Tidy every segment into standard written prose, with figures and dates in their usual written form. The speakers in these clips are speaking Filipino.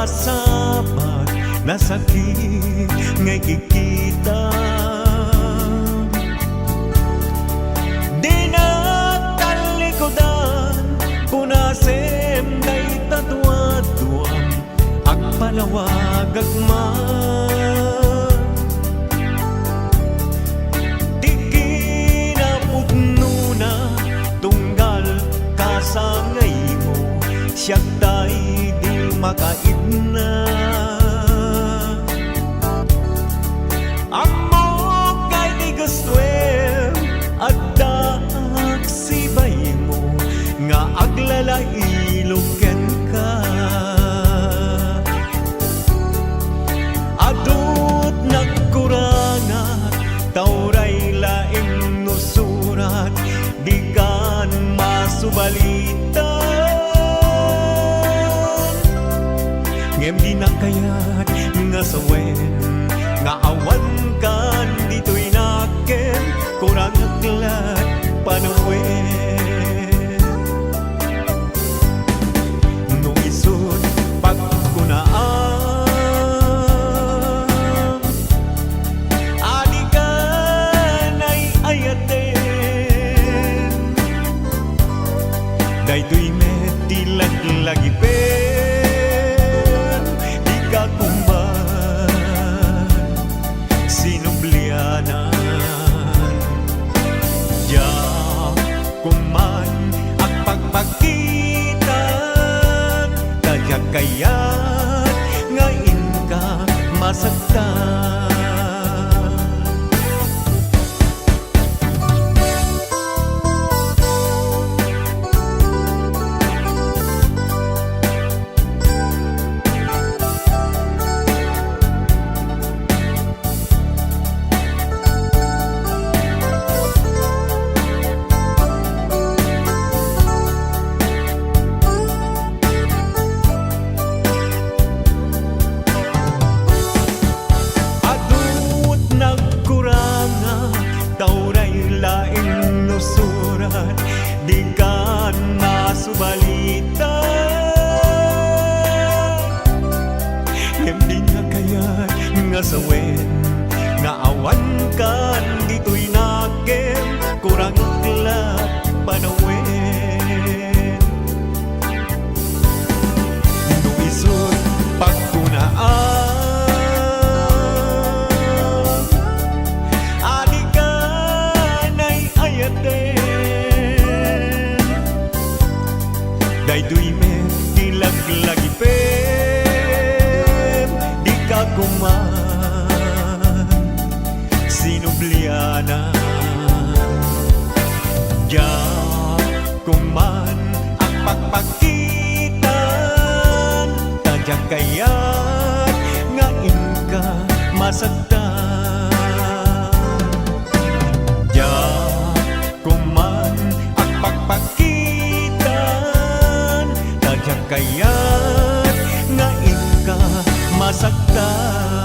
masabat na sakit ngay kikita. Di na talikodan punasem day tatuaduan agpalawag agman. Di kinapudno na tunggal kasangay mo siyak day di makaidna. Amo kay di gustuem adda agsibay mo nga aglalailuken ka. Adut nagkurangat tauray laing nusurat di kan masubalitan. Ngem di na kayat nga sawen nga awan kan dito'y naken kurang aglat panawen. Nung isod pagkunaan adi ka na'y ayaten daytoy met tilag-lagi di ka kumban sinublianan. Ya kuman ang pagpagitan kaya kayat ngayon ka masaktan. Di kan masubalitan ngem di nga kayat nga sawen nga awan kan dito'y naken kurang aglat panawen. Nung isod pagkunaan adi ka na'y ayaten daytoy met tilag-lagi di ka kuman sinublianan. Ya kuman ang pagpagitan tadya kayat ngayon ka masaktan. Ya kuman ang pagpagitan kayat ngayon ka masaktan.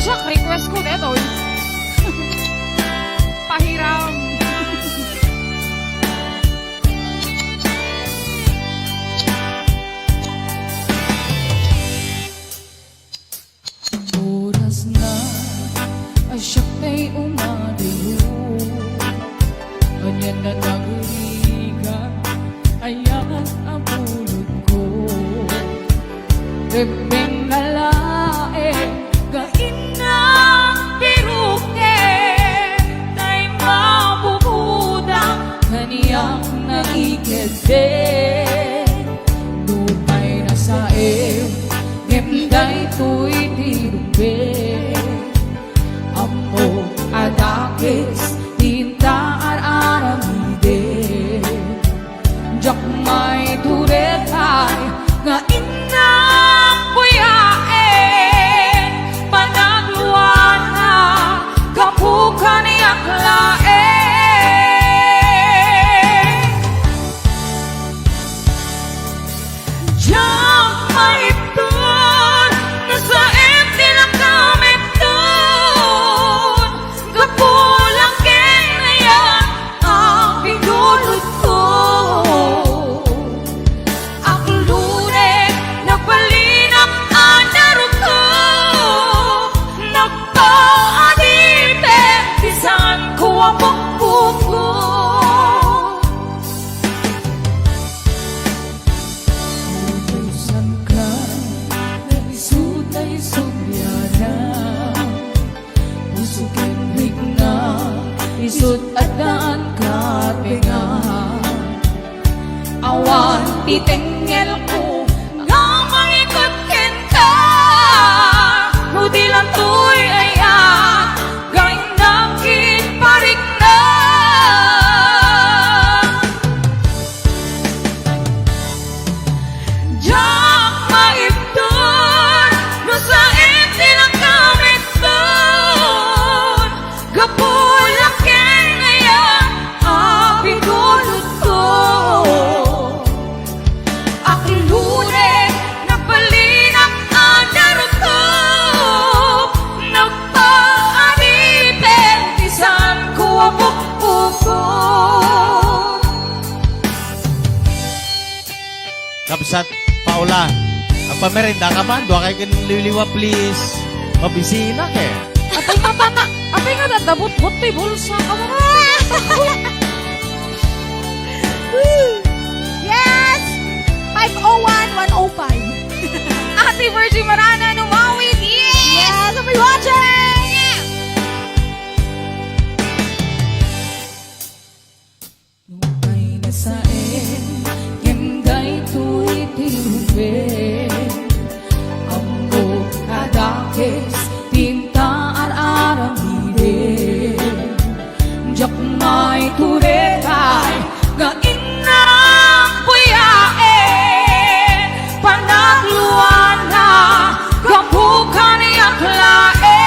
Jack, request ko dito. Pahiram. Oras na ay siyak ay umadayo. Kanya na nagrigan, ayan ang pulot ko. Rebeng nalae, gain na piruke, tay mabubudang kaniyang naikede. Lumay na sa gemday to'y dirube. Amo adakis, tinta aramide. Jak may turetay, nga inang buyae. Panagluan na, kapukan niyak lae. Jak may tur, nasa empty lang kami dun. Kapulang kaya ang pinulot ko. Ang lunes, nagpalinang anaro ko. Nagpaadite, bisan ko ang pagpupo. Utusan ka, naisut ay subyana. Puso kinrig na, isut at daan ka pinga. Awan titengel ko, nga maikot ka. Hudi lang to'y aya, gain nakit parik na. Jak maipton, nasa empty lang kami dun. Gapulak kaya ang pinulot ko. Akilune, nagpalinang anaro ko. Nagpaadite, isan ko ang pagpupo. Kapsat, Paula, ang pamerenda ka man, doon kayo kanililiwa, please. Mabisina ke. Apay nga tana, apay nga dadabot-bot to'y bulsa ka mo. Yes! 501-105. Ate Virgie Marana, numawin, yes! Yes! I'll be watching! Lumay na sa gemday to'y tirube. Ambo adakis, tinta aramide. Jak may turetay, gain ng puyae. Panagluan na, kapukan niyak lae.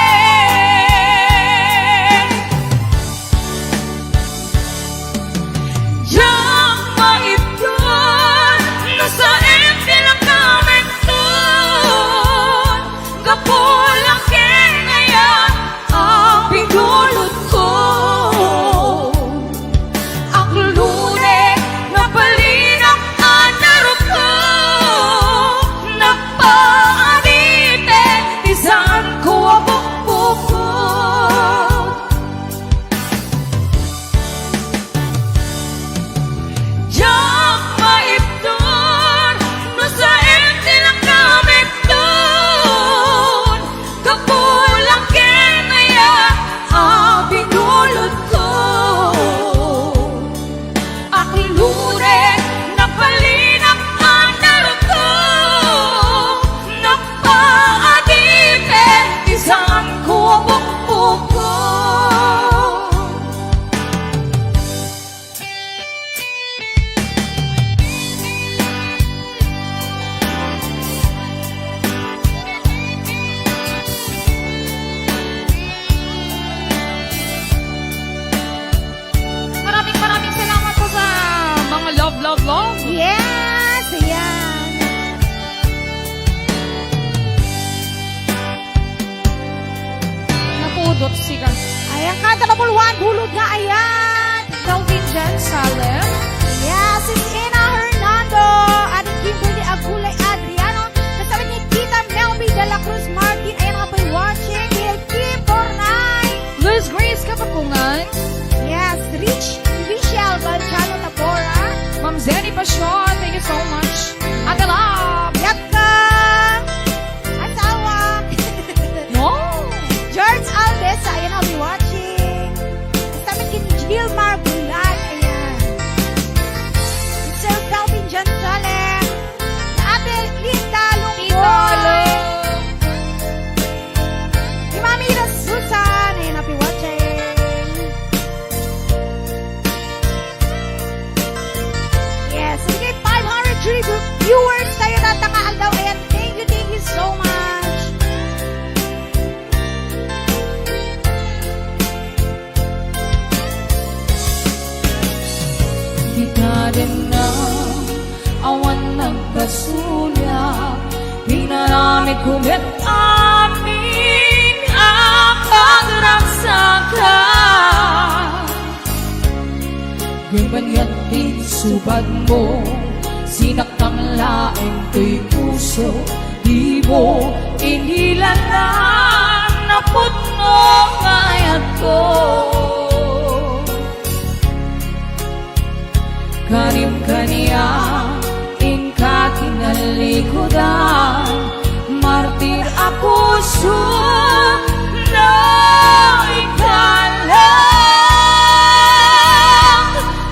Dopsy ka. Ay, ang kanta na puluhan, hulog nga ayan. Calvin Jan Salem. Yes, it's Ina Hernando. At Kimberly Agulay Adriano. Kasama ni Tita Melby de la Cruz Martin. Ayan nga po'y watching. Hail Kim Bornay. Luz Grace Kapakungan. Yes, Richelle Balchano Tapora. Ma'am Zenny Pasyon. Thank you so much. Ate Love. Yatka. Asawa. No. George Alves. Ayan I'll be watching. Kasama ni Gilmar Bulan. Ayan. Sir Calvin John Salem. Ate Linda Lungboy. Si Mami Ira Susan. Ayan I'll be watching. Yes, sige, 500 viewers tayo natakaal daw. Ayan, thank you so much. Di ka rin na awan nagkasulya. Di na namin kumit amin ang pagragsakan. Ganyan din subad mo, sinaktang laing ko'y puso. Di mo inilalan na puno kayat ko. Kanim kaniya, ingka kinalikodan. Martir ako so na ikalang.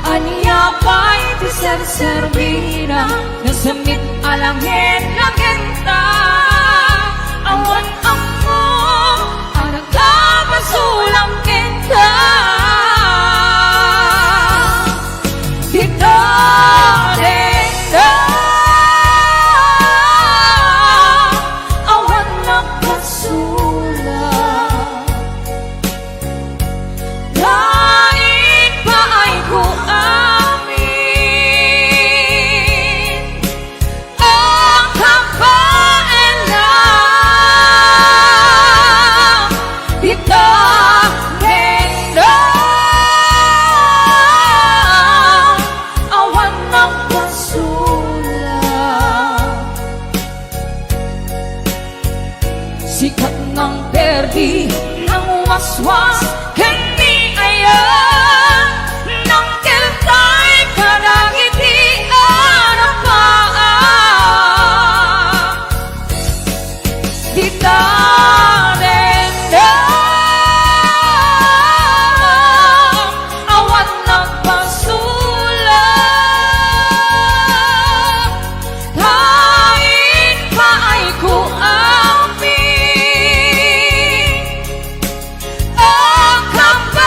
Aniya pa'y tiser-servina, nasamit alangin langenta. Awan ako, ang nagkakasulang kita. Dito rin na awan nagkasulat. Lain pa ay ko amin ang kapailan. Dito rin na awan nagkasulat. Sikat ng perdi ng waswas, hindi ayan ng kiltay kadagitian ang paan. Di tanin na awan nagpasulat. Kain pa ay ko amin ang kapailan.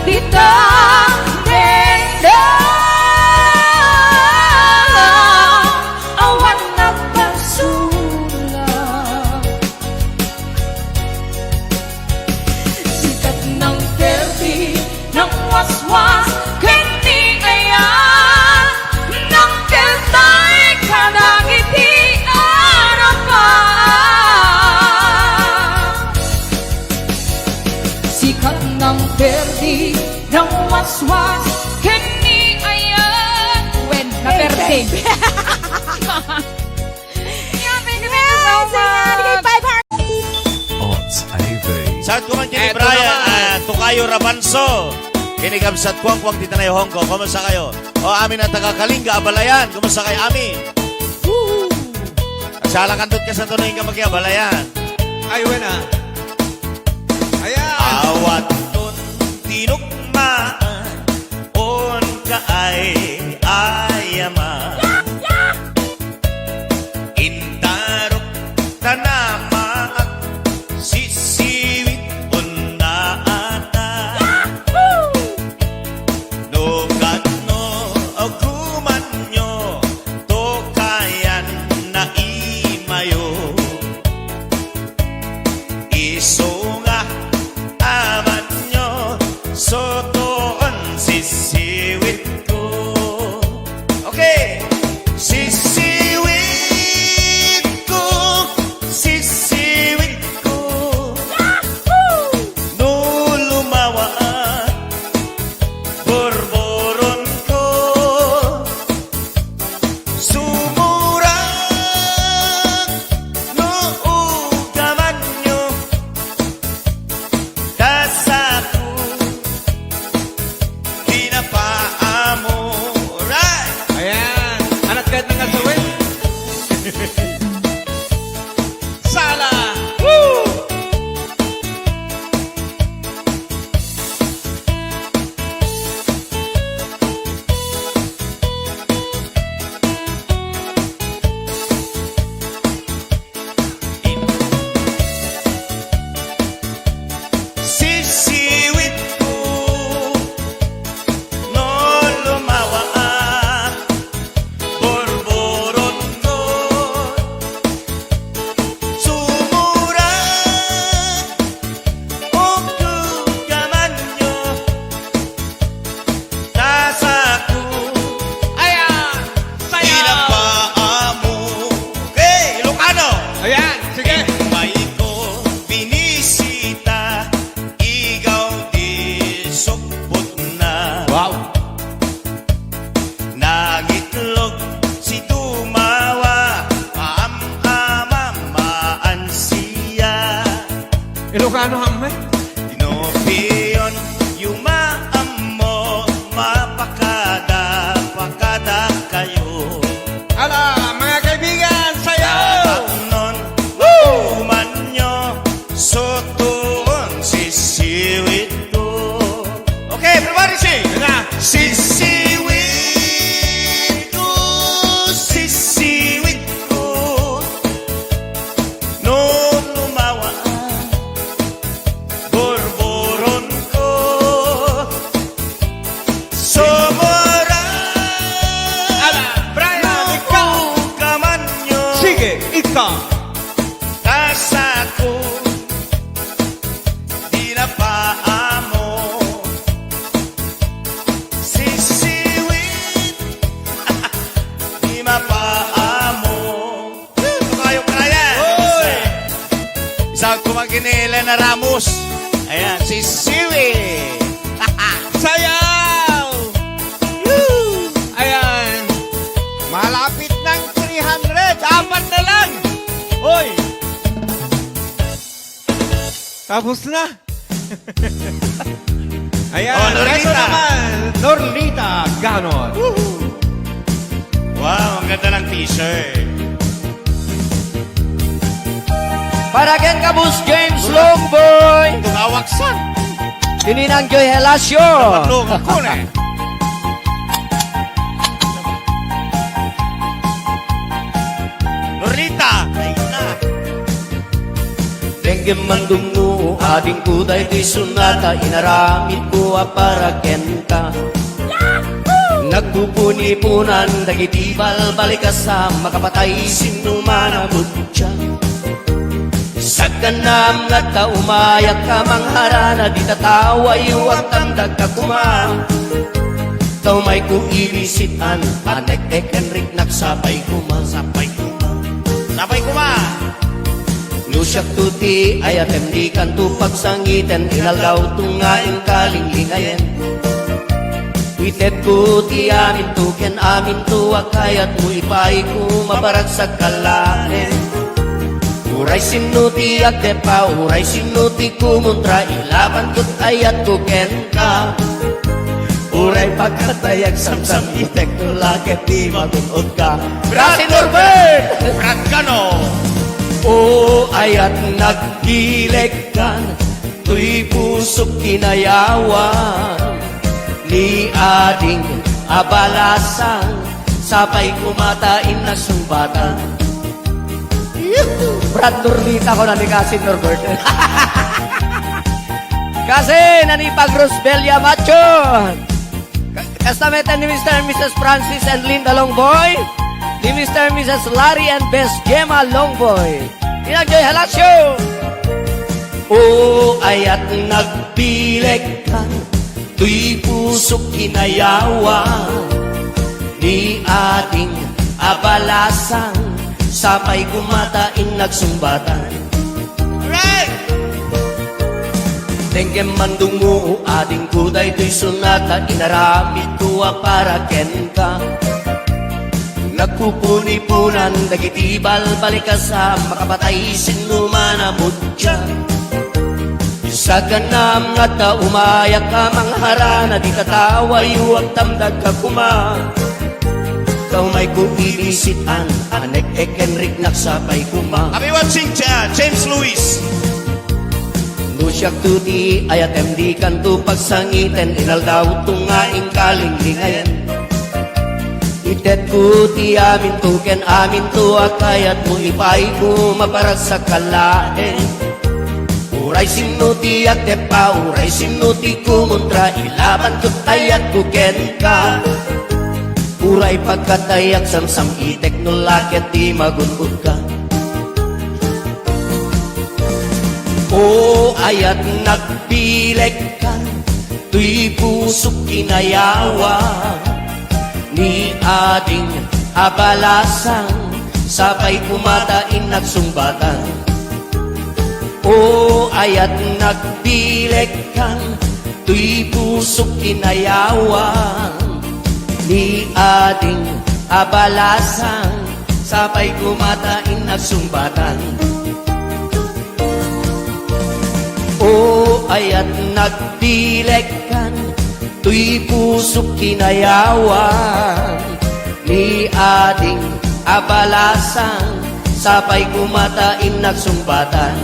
Di tanin na awan nagpasulat. Sikat ng perdi ng waswas, hindi ayan ng kiltay kadagitian ang paan. Sikat ng perdi ng waswas, hindi ayan when na perdi. Odds Ivy. Saat ko man kini Eto Brian, naman. Tukayo Rabanso. Kinigabsat kuwang-kuwang dito na yung Hongkong. Kumusta kayo? O amin ang taga-Kalinga, Abalayan. Kumusta kayo, amin? Kasala kandot ka sa tunoy ka mag-Abalayan. Ay, wena. Ayan. Awat nun tinukmaan, on ka ay ayaman. Intarok tanama at sisiwit undaata. Nugat no aguman nyo, to kayan na imayo. Iso nga aman nyo, sotoon sisiwit ko. Ilocano hamme. Tinopiyon, yumaan mo, mapakada, pakada kayo. Ala, mga kaibigan, sayaw! Nun, uman nyo, sotoon, sisiwit ko. Okay, everybody sing! Sisiwit ko, sisiwit ko. Noon lumawa ang borboron ko. Sobra Ala, Brian, ikaw! kaman nyo. Sige, ikaw! Kasa ko, di na paamo. Sisiwit, di mapaamo. Ito kayo kaya. Isang kumaginila na Ramos. Ayan, sisiwit. Sayaw! Ayan. Malapit ng 300. Apat na lang. Hoy! Tapos na. Ayan. Oh, Norlita. Ito naman. Norlita Ganon. Wow, ang ganda ng t-shirt. Para ken kabus James Longboy. Tungawaksan. Tininang Joy Helasio. Patlong ako na. Norlita. Ay na. Dengue mandungu ading kuday di sunata inaramit ko para kenta. Nagpupuni-punan dagitibal balik sa makapatay sinumana butya. Sa kanam nga ta umayak ka mangharana di tatawa yuwag tamdag ka kuma. Tau may ku ibisitan panek-ek enrik nagsapay kuma. Sapay kuma. Sapay kuma. Lusyak tuti ayatem di kanto pagsangiten inaldaw tungain kalinglingayen. Witet ko ti amin tuken amin tuwag kayat mo ipay ko mabarag sa kalahin. Uray sinuti at depa, uray sinuti kumuntra ilaban ko't ayat ko ka. Uray pagkatayag samsam itek no lakit di magunod ka. Brasi Norbert! Brad Cano. O ayat nagdilekan, tuy pusok kinayawan. Ni ading abalasan, sabay kumatain na sumbatan. Brad Norlita ko na ni Kasi Norbert. Kasi nanipag Rosbelia Macho. Kastameta ni Mr. and Mrs. Francis and Linda Longboy. Ni Mr. and Mrs. Larry and Best Gemma Longboy. Inagjoy Halasyo. O ayat nagbileg ka, tuy pusok kinayawa. Ni ating abalasan, sabay kumatain nagsumbatan. Alright! Dengue mandungu ading kuday tuy sunata inaramit ko para kenta. Nagpupuni-punan dagitibal balik ka sa makapatay sinumana mutya. Sa ganam nga ta umayak ka mangharana di tatawa yuwag tamdag ka kuma. Ikaw may kuilisitan anek-ek enrik nagsapay kuma. Kami watching James Lewis. Lusyak tuti ayatem di kanto pagsangiten inaldaw tungaing kalinglingayen. Itet ko ti amin tuken amin tuwag kayat mo ipay ko maparas sa kalain. Uray sinuti at depa, uray sinuti kumuntra ilaban ko't ayat ko ken ka. Uray pagkatayak samsam itek no lakit di magunod ka. O ayat nagbileg ka, tuy pusok kinayawa. Ni ading abalasan, sabay kumatain nagsumbatan. O ayat nagbileg ka, tuy pusok kinayawan. Ni ading abalasan, sabay kumatain nagsumbatan. ayat nagdilekan, tuy pusok kinayawan, ni ading abalasan, sabay kumatain nagsumbatan.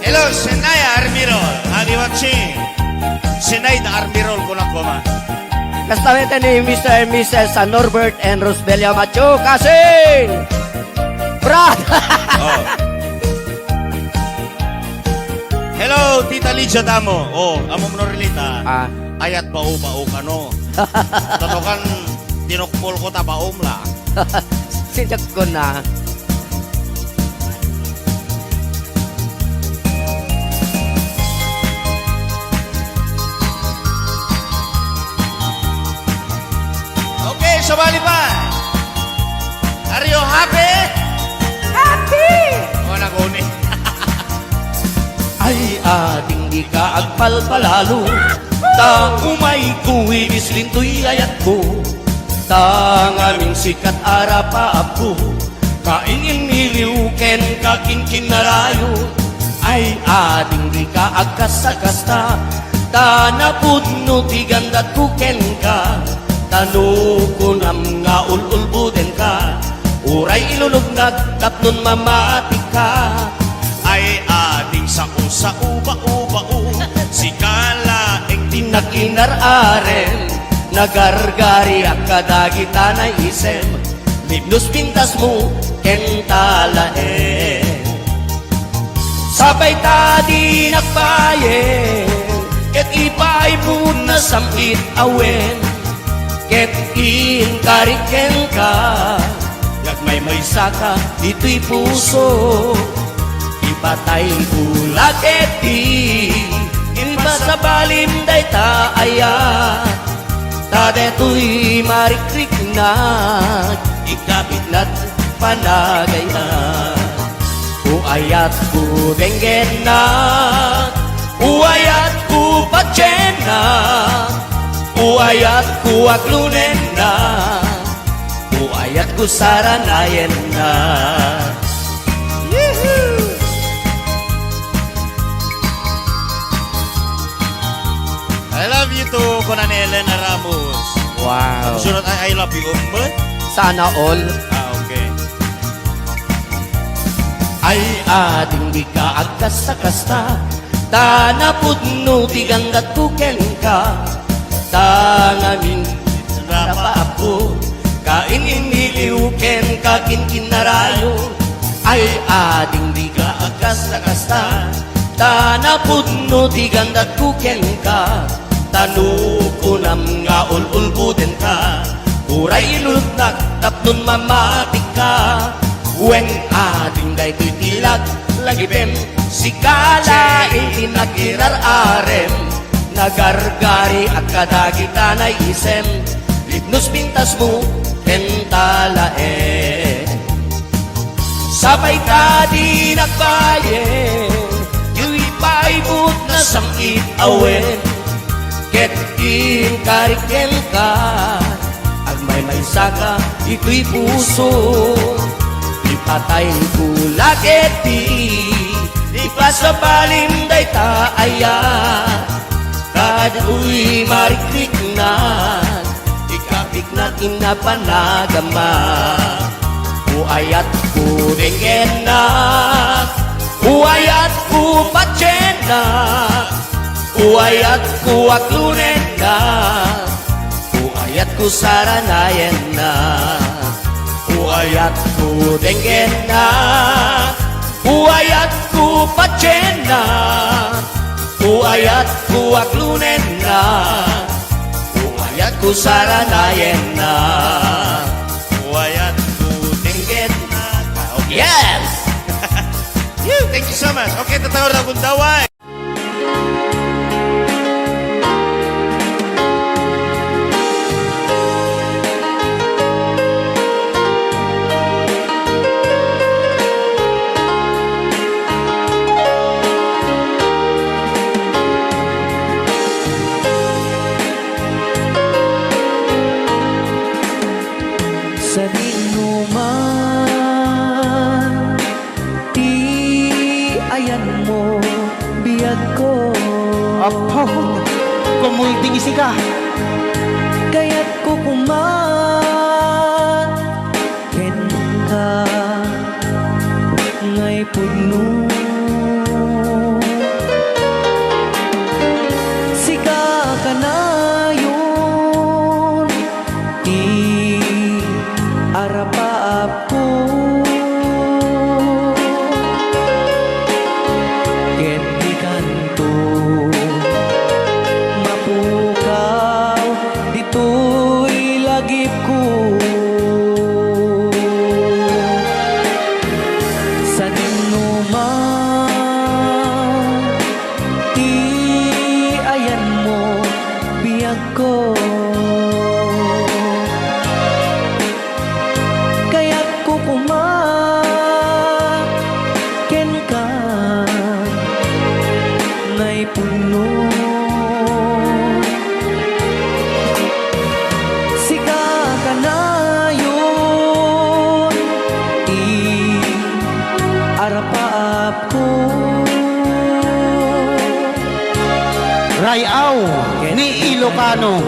Hello, Senay Armirol. Adi watching. Senay na Armirol ko na kuma. Kastamete ni Mr. and Mrs. Norbert and Rosbelia Macho Kasing! Brad! Oh. Hello, Tita Lydia Damo. Oh, amo mo relita. Ah. Ayat bao ka no. Tatokan tinukpol ko ta baom la. Sinjak ko na. Okay, sabali pa. Are you happy? Happy! Oh, naguni. Ay ating di ka agpalpalalo, ta umay kuwi bislintoy ayat ko, ta aming sikat arapa ako, kaingin niliuken kakinkin narayo. Ay ating di ka agkasakasta, ta napudno tigandat kuken ka, tanukunam nga ululbuden ka, uray ilulugnag tapnon mamati ka. Ay ating sa uba-uba-u. Si kalaeng Tinakinararen, nagargari ak kadagita na isem, libnos pintas mo kentalaen. Sabay tadi nagbayen, ket ipay mo na sampit awen, ket iingkariken ka, yagmay saka ito'y puso. Ipatay bulag eti, iba sa balim day taaya, tadeto'y marikrik na, ikapit na't panagay na. Uayat ko denggen na, uayat ko patyen na, uayat ko aglunen na, uayat ko saranayen na. I love you too, Kunan Elena Ramos. Wow. Sunod ay I love you, Umbet. Sana all Ah, okay. ay ating di ka agkasta-kasta, ta napudno tigandat kuken ka, ta ngamin rapa ako, kain iniliuken kakinkin narayo. Ay ating di ka agkasta-kasta, ta napudno tigandat kuken ka, tanukunam nga ululbuden ka, uray ilulutnak tapnon mamatik ka. Wen ating daytoy tilag lagipem, si kalaing tinakirar-arem, nagargari at kadagita na isem, libnos pintas mo kentalaen. Sabay tadi nagbayen, yung ipaibot na samkit awen, ket iingkariken ka, agmay saka ito'y puso. Ipatay bulag eti, ipasabalim day taaya, kado'y marikrik na, ikapik na inapanagama. Uayat ko denggen na, uayat ko patyen na, uayat ko aglunen na, uayat ko saranayen na. Uayat ko denggen na, uayat ko patyen na, uayat ko aglunen na, uayat ko saranayen na. Uayat ko denggen na. Okay. Yes! Thank you so much. Okay, tatawag na akong daway. Sa dinuman, ti ayan mo, biyag ko. Apo, kumulting isiga. Kaya't ko kuman ken ka ngay pugno. Siga ka na yun di arapaap ko. Ken di kanto mapukaw dito'y lagip ko. Sa dinuman di ayan mo biyag ko. Kaya't ko kumaken ka ngay puno. Siga ka na yun di arapaap ko. Rayaw ni Ilocano.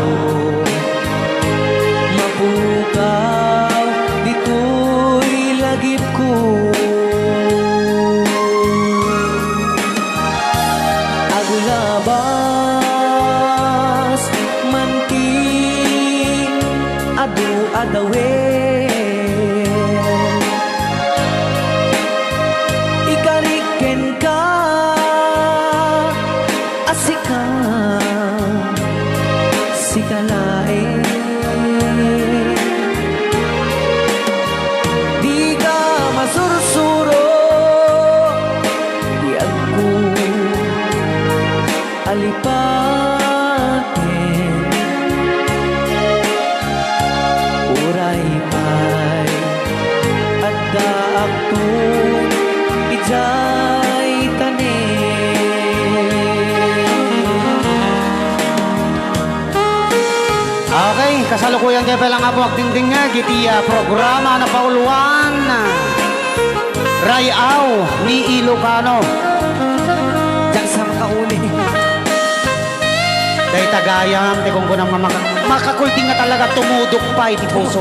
Mapukaw dito'y lagip ko. Agulabas manti adu adawe. Ikariken ka asika sikalae. Di ka masursuro di ako alipatin. Uray pa'y at daak to ijay tanin. Okay, kasalukuyan kayo palang abuak dingding nga, gitiya programa na pauluan. Rayaw ni Ilocano. Diyan sa makauli. Dahil tagayam, di kung kunang makakulting nga talaga tumudok pa iti puso.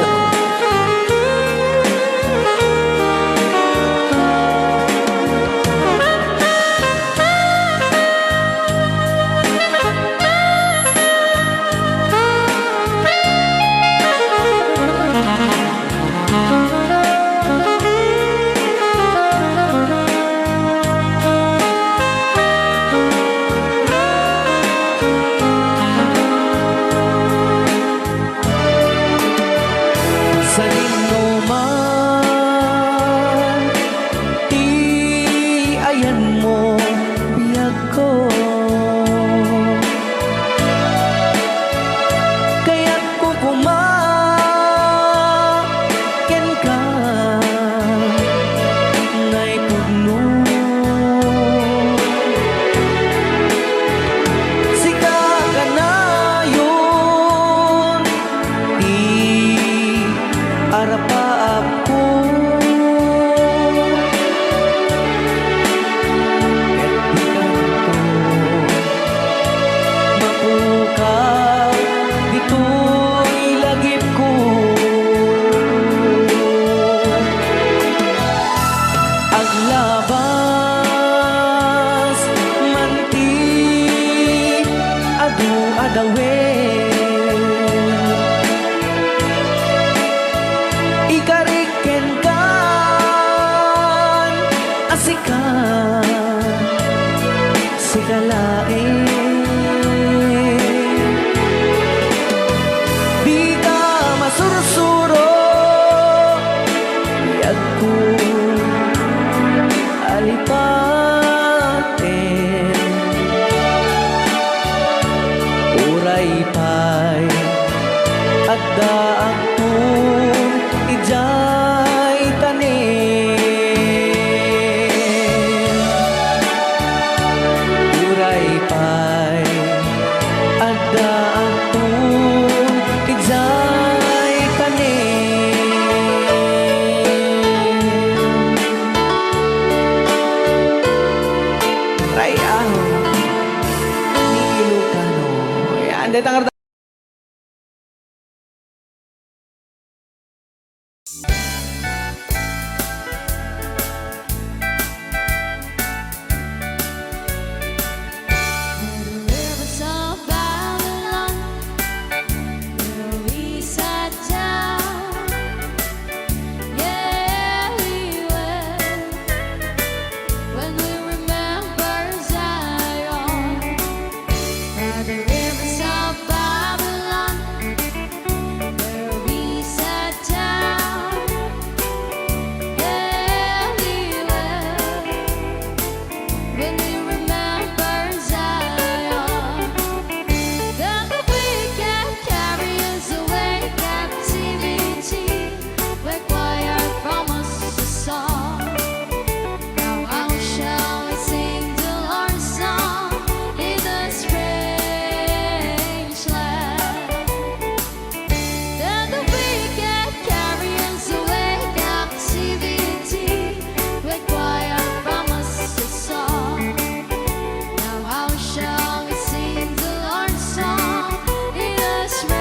Sa dinuman di ayan mo biyag ko. Kaya't ko kumaken ka ngay pugno. Siga ka na yun di arapaap ko. Ket di kanto mapukaw dito'y lagip ko. Aglabas manti adu adawe. Ikariken kan asika sikalae. Di ka masursuro biyag ko alipatin. Uray pa'y at daak ko ijay tanin. Uray pa'y at daak ko ijay tanin. Rayaw day tangar Rivers of Babylon, where we sat down. Yeah, we will. When we remember Zion, by the rivers of Babylon, where we sat down. Yeah, we will. When we remember Zion, then the wicked carry us away captivity, require from us a song. Now how shall we sing the Lord's song in a strange land? Then the wicked carry us away captivity, require from us a song. Now how shall we sing the Lord's song in a strange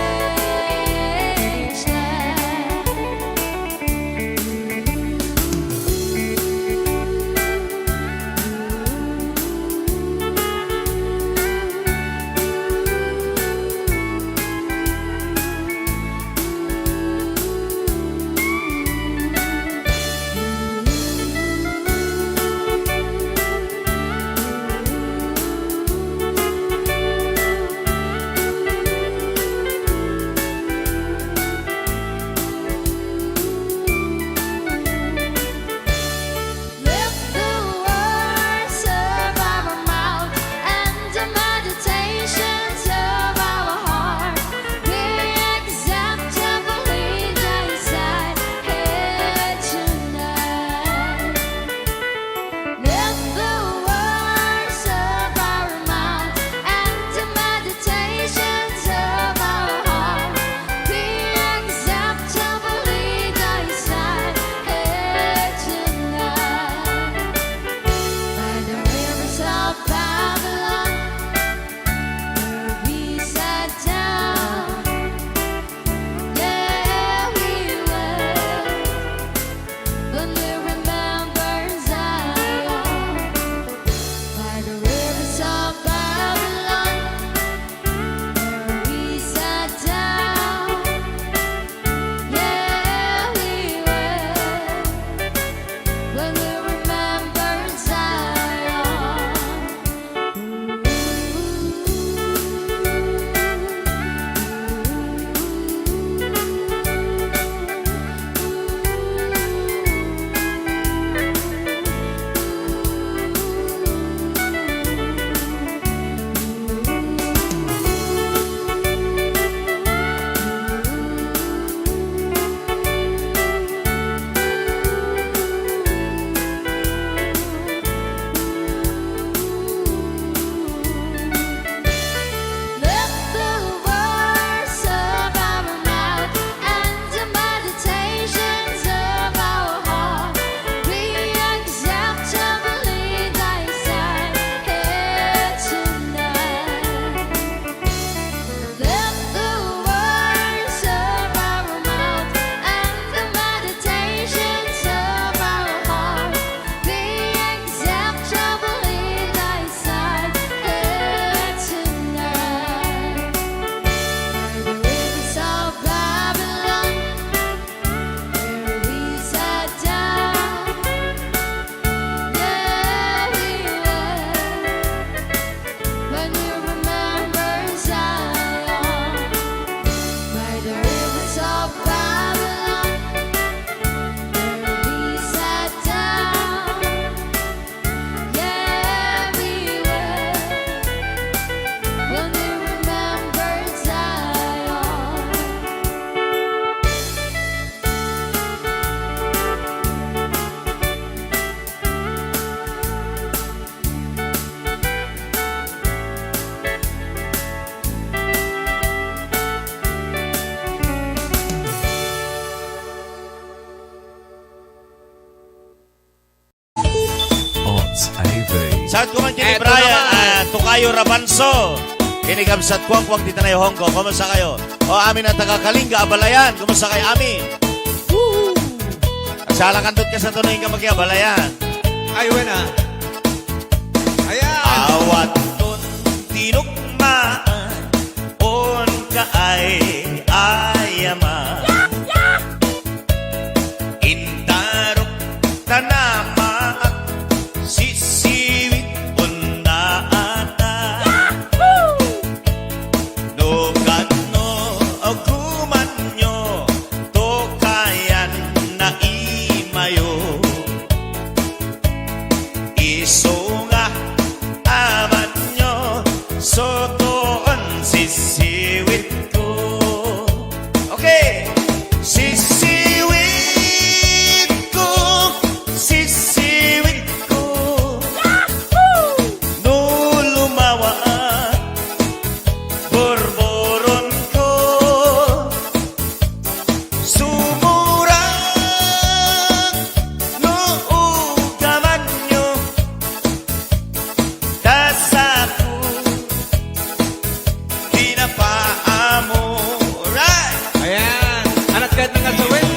Lift the words of our mouth and the meditations of our heart be acceptably thy sight here tonight. Lift the words of our mouth and the meditations of our heart be acceptably thy sight here tonight. By the rivers of Babylon, where we sat down. Yeah, we will. When we remember Zion, by the rivers of Babylon, where we sat down. Yeah, we will. When we remember Lift the words of our mouth and the meditations of our heart be acceptably thy sight here tonight. Lift the words of our mouth and the meditations of our heart be acceptably thy sight here tonight. By the rivers of Babylon, where we sat down. Yeah, we will. When we remember Zion, by the rivers of Babylon, where we sat down. Yeah, we will. When we remember Zion. Odds AV. Saat ko man kini Eto Brian, naman. Tukayo Rabanso. Kinikamsat kwang-kwang dito na yung Hongkong. Kumusta kayo? O amin ang taga-Kalinga, Abalayan. Kumusta kayo, amin? Agsalakandot ka sa tunoy ka mag-Abalayan. Ay, wena. Ayan. Awat ton tinukmaan on ka ay ayaman. Intarok tanama sisiwit on na ata. Nukat no aguman nyo to kayan na imayo. Iso nga aman nyo sotoon sisiwit ko. Okay. Sisiwit ko, sisiwit ko. No lumawa borboron ko. Sumurang no ugaman nyo dasaku di na paamo. Right! Ayan. Anak kahit ng asawin.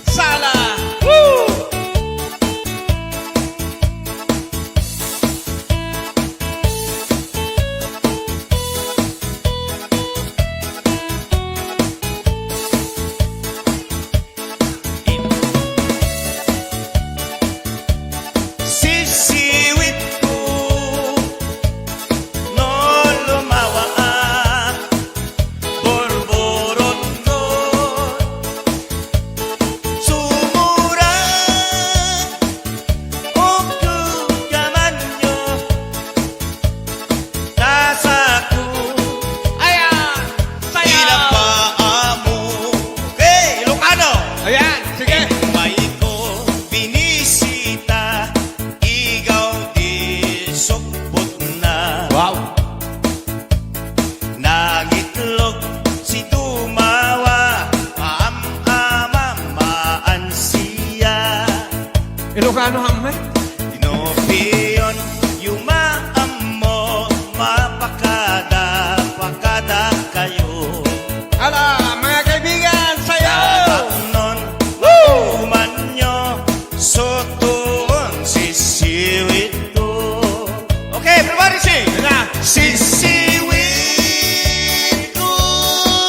Sala. Woo! Sisiwit ko no lumawa borboron ko. Sumura o kugaman nyo nasaku. Ayan. Sayaw. Inapaamo. Okay, Ilocano. Ayan. Sige. May ko binisita, ikaw di sukbot na. Wow. Nagitlog si Tumawa, maan siya. Ilocano hamay. Tinopiyon, yumaam mo, pakada kayo. Ala, mga kaibigan, sayaw. Nun, uman nyo, sotoon sisiwit ko. Okay, everybody sing! Sisiwit ko,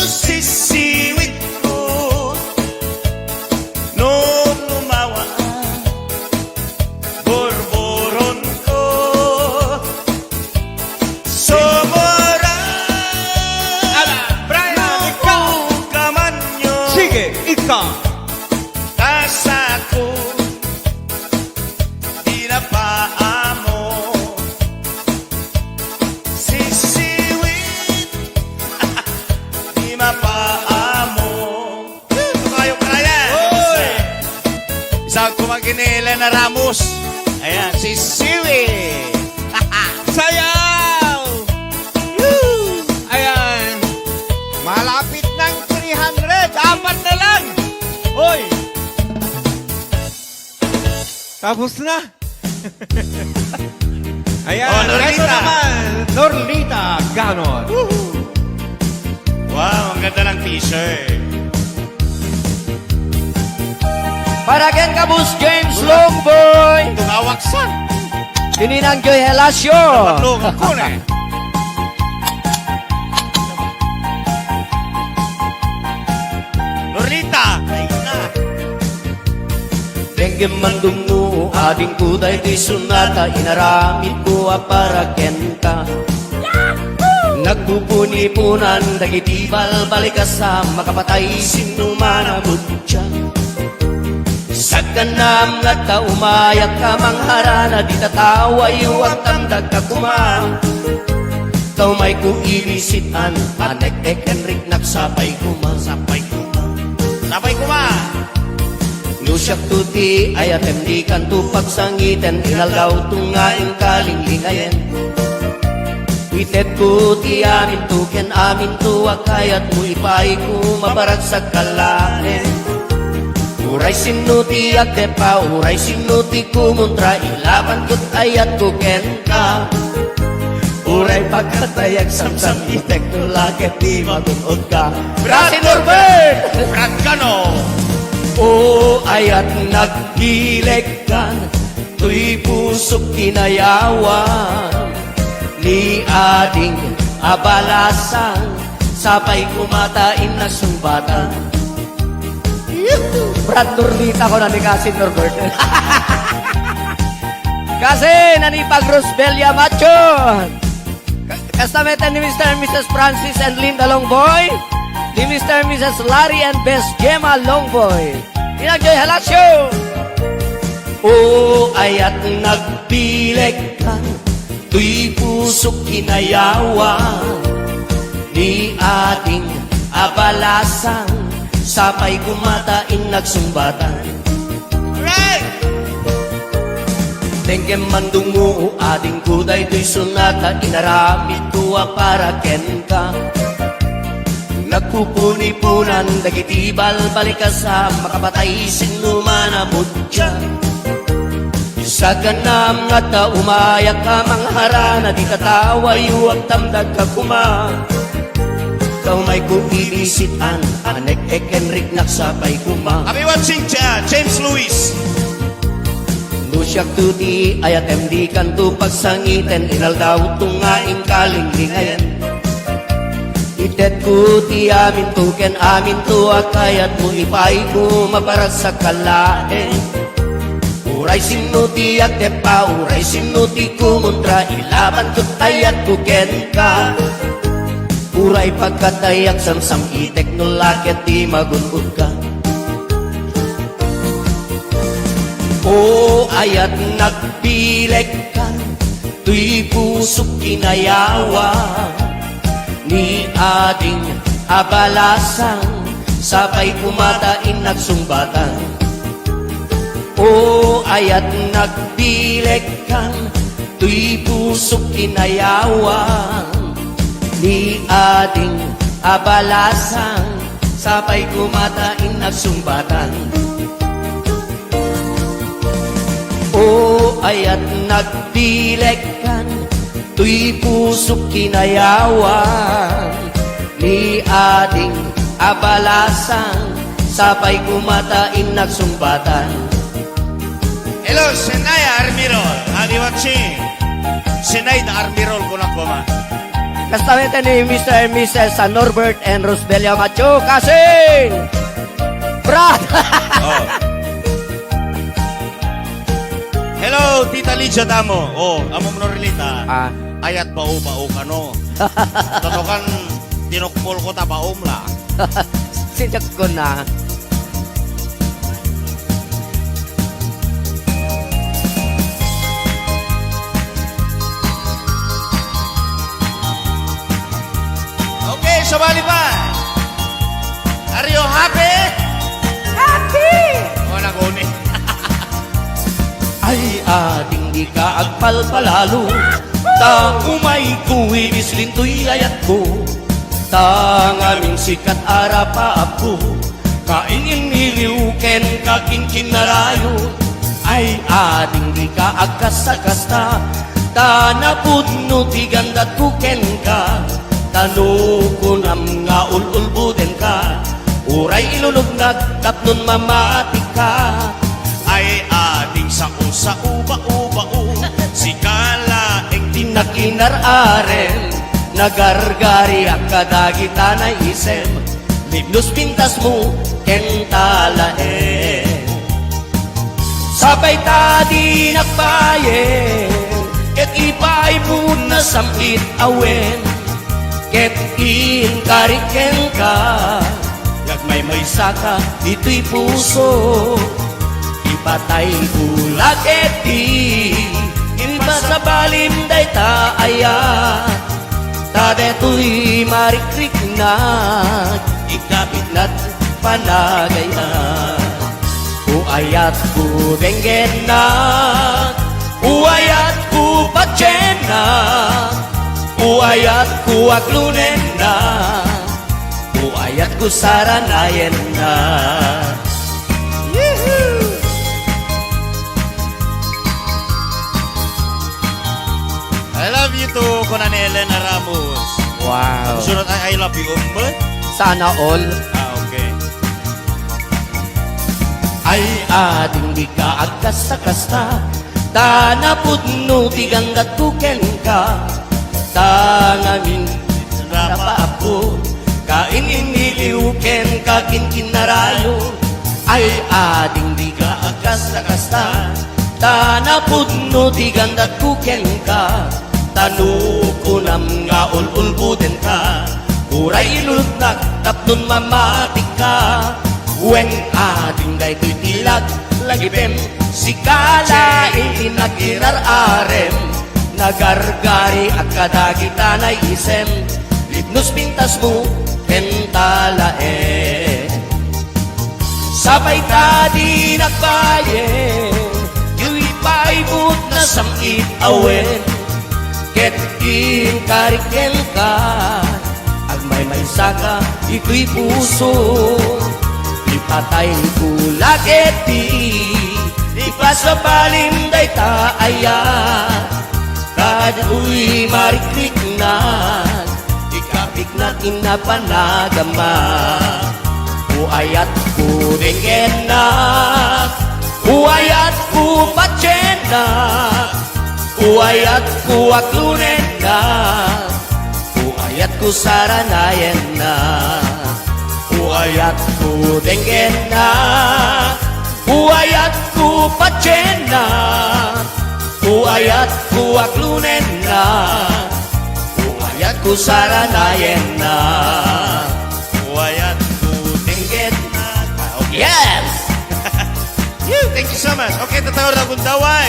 sisiwit ko. No lumawa, borboron ko. Somora, Ala, Brian, ikaw. kaman nyo. Sige, ikaw. Kasako di na paamo. Sisiwit di mapaamo. Ito kayo kaya. Isang kumaginila na Ramos. Ayan, sisiwit. Sayaw. Woo! Ayan. Malapit ng 300. Apat na lang. Hoy. Tapos na. Ayan. Oh, Norlita. Ito naman. Norlita Ganon. Wow, ang ganda ng t-shirt. Para ken kabus James Longboy. Tungawaksan. Tininang Joy Helasio. Patlong ko na. Norlita. Ay na. Dengge mandungu ading kuday di sunata inaramid ko para kenta. Nagpupuni-punan dagitibal balik ka sa makapatay sinumana butya. Sa kanam nga ta umayak ka mangharana di tatawa iwag tamdag ka kumang. Kau may kuibisitan anek Enrik nagsapay kuma. Sapay kuma. Nusyak tuti ayatem di kanto pagsangiten inalgaw tungaing kalinglingayen. Itet ko ti amin tuken amin tuwa kayat mo ipay ko mabarag sa kalanen. Uray sinuti agdepa, uray sinuti kumuntra ilaban ko't ayat ko ken ka. Uray pagkatayag samsam itek tulakit di magunod ka. Kasi Norbert! Brad Cano. O ayat nagdileg ka, tuy pusok kinayawan, ni ading abalasan, sabay kumatain na sumbatan. Brad Normita ko na ni Kasi Norbert. Kasi nanipag Rosbelia Macho. Kastameta ni Mr. and Mrs. Francis and Linda Longboy. Ni Mr. and Mrs. Larry and Best Gemma Longboy. Inagjoy halasyo. O ayat nagpileg ka, tuy pusok kinayawan, ni ating abalasan, sabay kumatain nagsumbatan. Right! Tengkem mandungu ading kuday tuy sunata, inaramid tuwa para ken ka. Nagpupuni-punan dagitibal balikasa, makapatay sinumanamod siya. Sa ganam nga ta umayak ka mga harana, di tatawa yuwag tamdag ka kuma. Kau may kubibisitan, anek Enric nagsabay kuma. Kami watching James Lewis. Lusyak tuti ayat MD kanto pagsangiten, inal daw tungaing kalinglingayan. Itet ko ti amin tuken amin tuwa, kayat mo ipay ko maparag sa kalain. Uray sinuti at tepa, uray sinuti kumontra, ilaban ko ayat kuken ka. Uray pagkatayak samsam itek no lakit di magunod ka. O ayat nagpileg ka, tuy pusok kinayawan, ni ading abalasan, sabay kumatain nagsumbatan. O ayat nagpileg ka, tuy pusok kinayawan, ni ading abalasan, sabay kumatain nagsumbatan. O ayat nagdileg kan, tuy pusok kinayawan, ni ading abalasan, sabay kumatain nagsumbatan. Hello, Senaya Armirol. Kami watching. Senayda Armirol ko na kuma. Kastameta ni Mr. and Mrs. Norbert and Rosbelia Macho. Kasing! Brad! Oh. Hello, Tita Lydia Damo. Oh, amo mo rilita. Ayat bao ka no. Tatokan tinukpol ko ta baom la. Sinyak ko na. Okay, sabali pa. Are you happy? Happy! O, naguni. Ay ating di ka agpalpalalo, ta umay kuwibis lintoy ayat ko, ta ngaming sikat arapa ako, kaingin niliw ken kaking kinarayo. Ay ating di ka agkasakasta, ta napudno ti gandat ko ken ka, tano ko nam nga ululbuden ka, uray ilulugnag tapnon mamati ka. Ay ating sa uba-uba-u, si kalaeng Tinakinararen, nagargari ang kadagita na isem, libnos pintas mo, kentalaen. Sabay tadi nagbayen, ket ipay po na samit awen, ket inkariken ka, gagmay may saka, dito'y puso. Ipatay ulaket di, inba sa balim day taaya, tadeto'y marikrik na, ikapit na't panagayan. Uayat ko benggen na, uayat ko patyen na, uayat ko aglunen na, uayat ko saranayen na. I love love you too, Conan Elena Ramos. Wow. Sunod ay I love you, ba? Sana all. Okay. Ay ading di ka agkasta-kasta, tanapudno tiganggat kuken ka, tangamin rapa ako, kain iniliuken kakin kinarayo. Ay ading di ka agkasta-kasta, tanapudno tiganggat kuken ka, tanukunam nga ululbuden ka, uray ilulutnak tapnon mamatik ka. Wen ading day ko'y tilag lagipem, si kala inagirar-arem, nagargari at kadagitanay isem, libnos pintas mo kentalae. Sabay ka di nagbayen, yu'y paibot na samit awen, ket kariken ka, agmay may saka ito'y puso. Ipatay ko lagit di pa sa balim day taaya, kadu'y mariklik na, ikapik natin na panagama. Uayat ko dengen na, uayat ko patyen na, uayat ko aklunen na, uayat ko saranayen na. Uayat ko dengen na, uayat ko patyen na, uayat ko aklunen na, uayat ko saranayen na, Uayat ko dengen na. Okay. Yes! Thank you so much. Okay, tatawar na kong daway.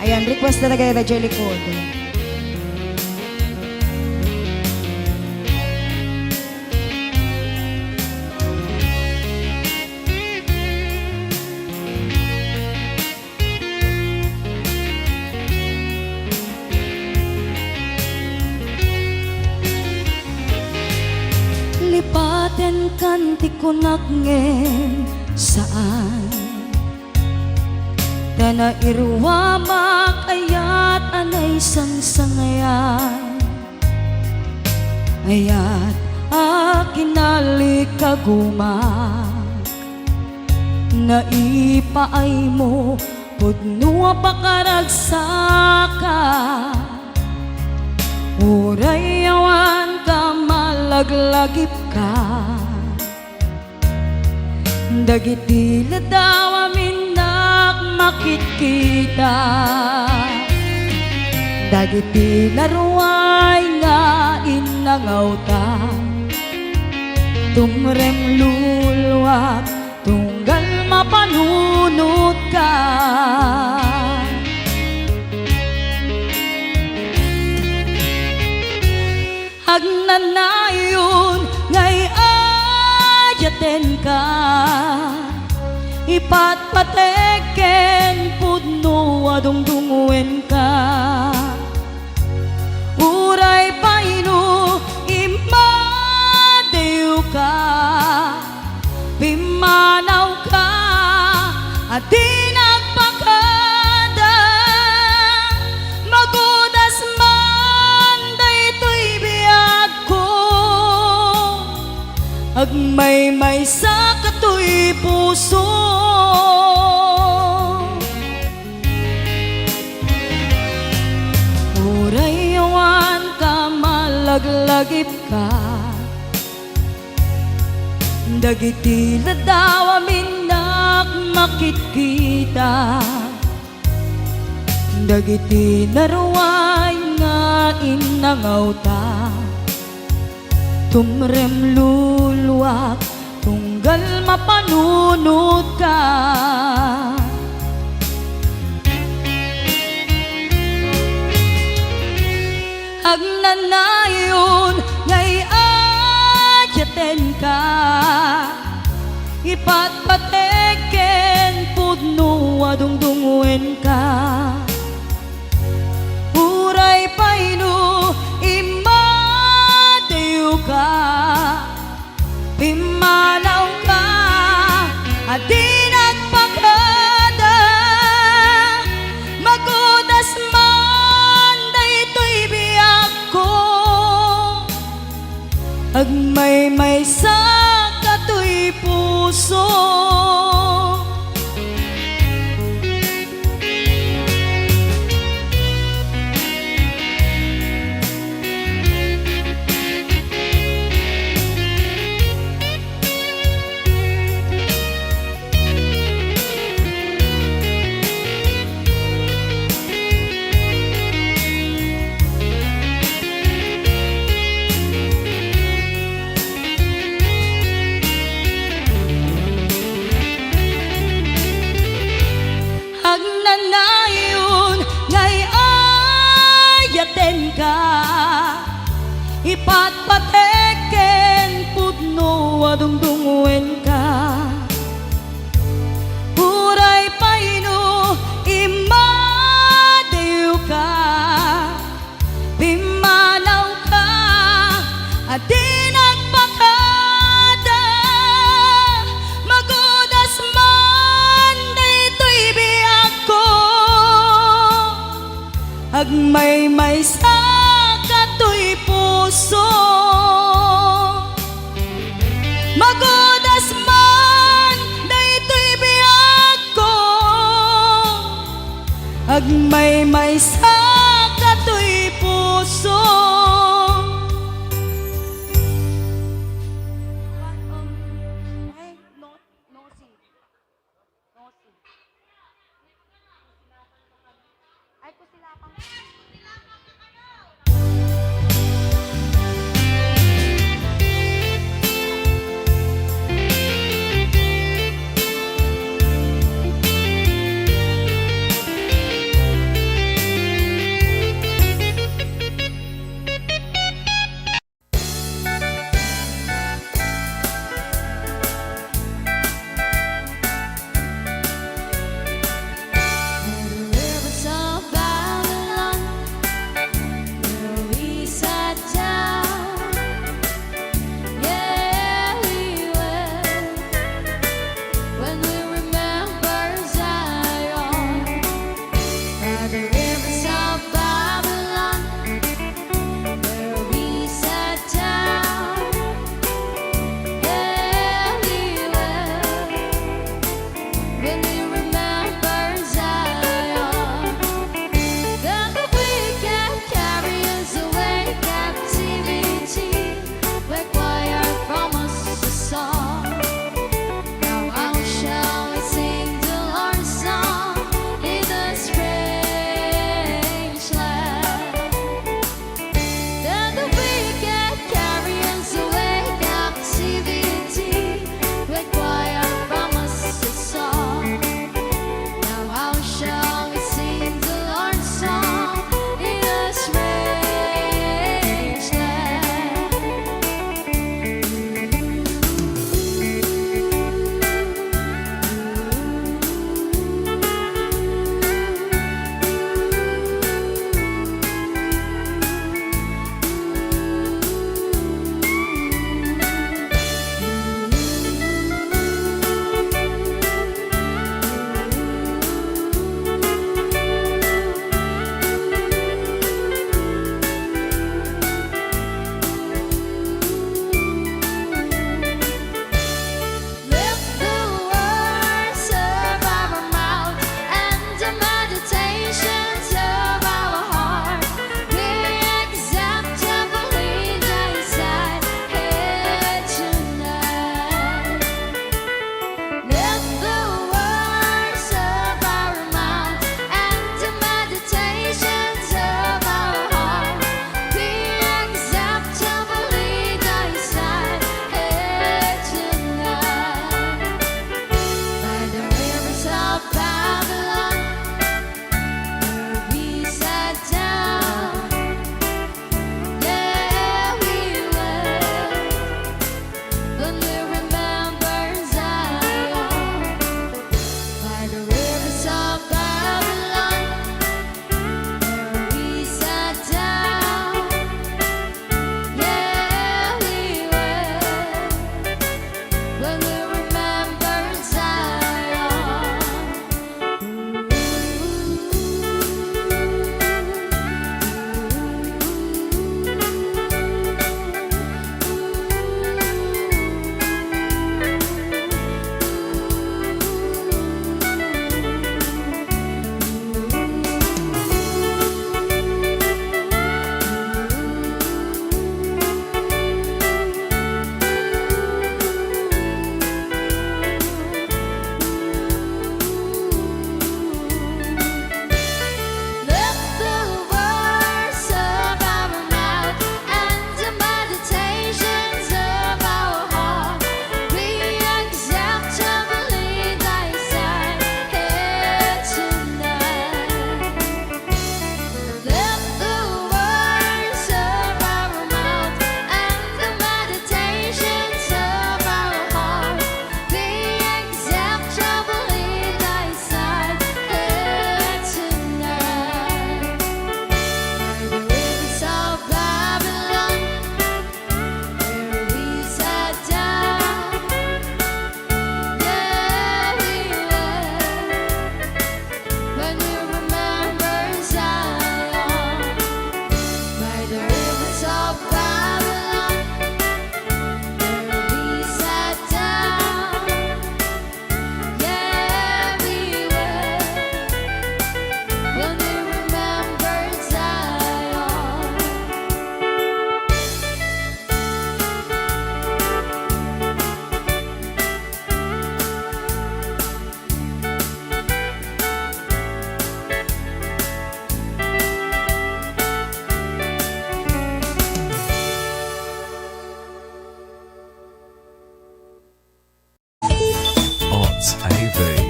Ayan, request na tagay na Jelly Code. Lipaten kanti ko nakngen saan Dana irwa makayat anay sangsangayan, ayat akinalikagumak, naipaay mo pudno pakaragsaka, uray awan ka malaglagip ka, dagiti ladaw amin makikita, dagiti laruay nga inangawta, tumrem luluwak tunggal mapanunod ka. Agnanayon ngay ayaten ka, ipatpateken pudno adungdunguen ka, uray paino imadew ka, pimanaw ka at di nagpakada, magudas man daytoy biyag ko, agmay-may sa katoy puso. Uray awan ka malaglagip ka, dagiti ladaw amin makikita, dagiti naruay nga inangawta, tumrem luluwak tunggal mapanunod ka. Agnanayon ngay ayaten ka, ipatpateken pudno adungdunguen ka, uray paino imadew ka, pimanaw ka at di nagpakada, patpateken pudno adungdungwen ka Uray paino imadayo ka Pimanaw ka adi nagpakada Magudas man daytoy biyak ko Agmay-may sa katoy puso Magudas man daytoy biyak ko Agmay-may sa katoy puso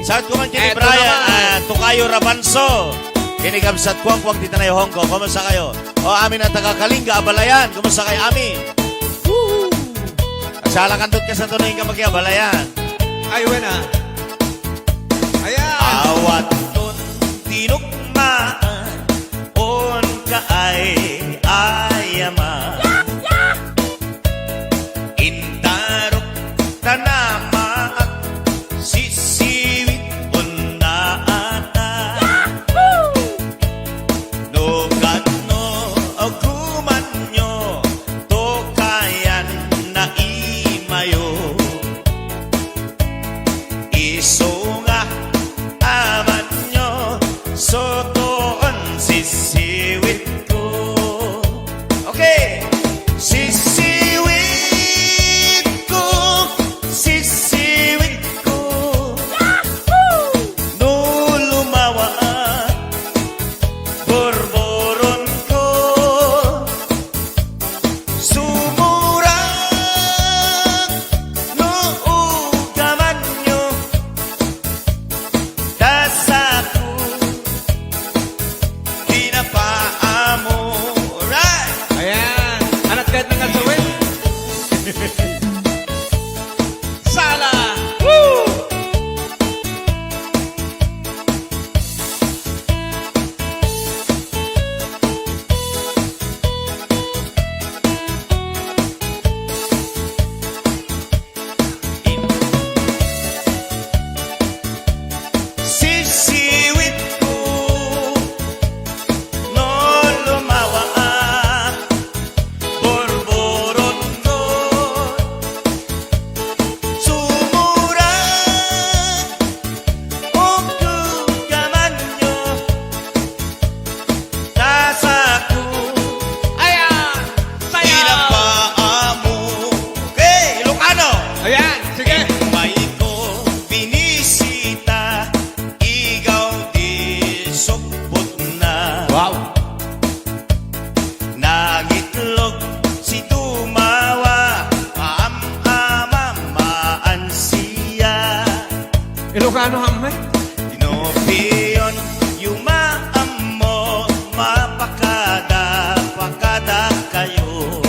Saat ko man kini Eto Brian, naman. Tukayo Rabanso. Kinigamsat ko ang kwak dito na yung Hong Kong. Kumusta kayo? O amin ang taga-Kalinga, Abalayan. Kumusta kayo amin? Sala kandot ka sa tunoy ka magkaya, Abalayan. Ay, wena. Ayan. Awat nun tinukmaan on ka ay ayaman. Intarok tanamak sisiwit on na ata. No gano o kumanyo to kayan na imayo. Iso nga aman nyo sotoon sisiwit ko. Okay. Sisiwit ko, sisiwit ko. No lumawa borboron ko. Sumura no ugaman nyo dasaku pinapaamo. Right! Ayan. Anak kahit ng asawin. Sala. Woo! Sisiwit ko no lumawa borboron ko. Sumura o kugaman nyo nasaku Ayan. Sayaw. pinapaamo. Okay, Ilocano. Ayan. Sige. May ko binisita, ikaw di sukbot na. Wow. Nagitlog si tumawa, maam-amamaan siya. Ilocano hamay. Dinopiyon, yumaam mo, mapakada kayo.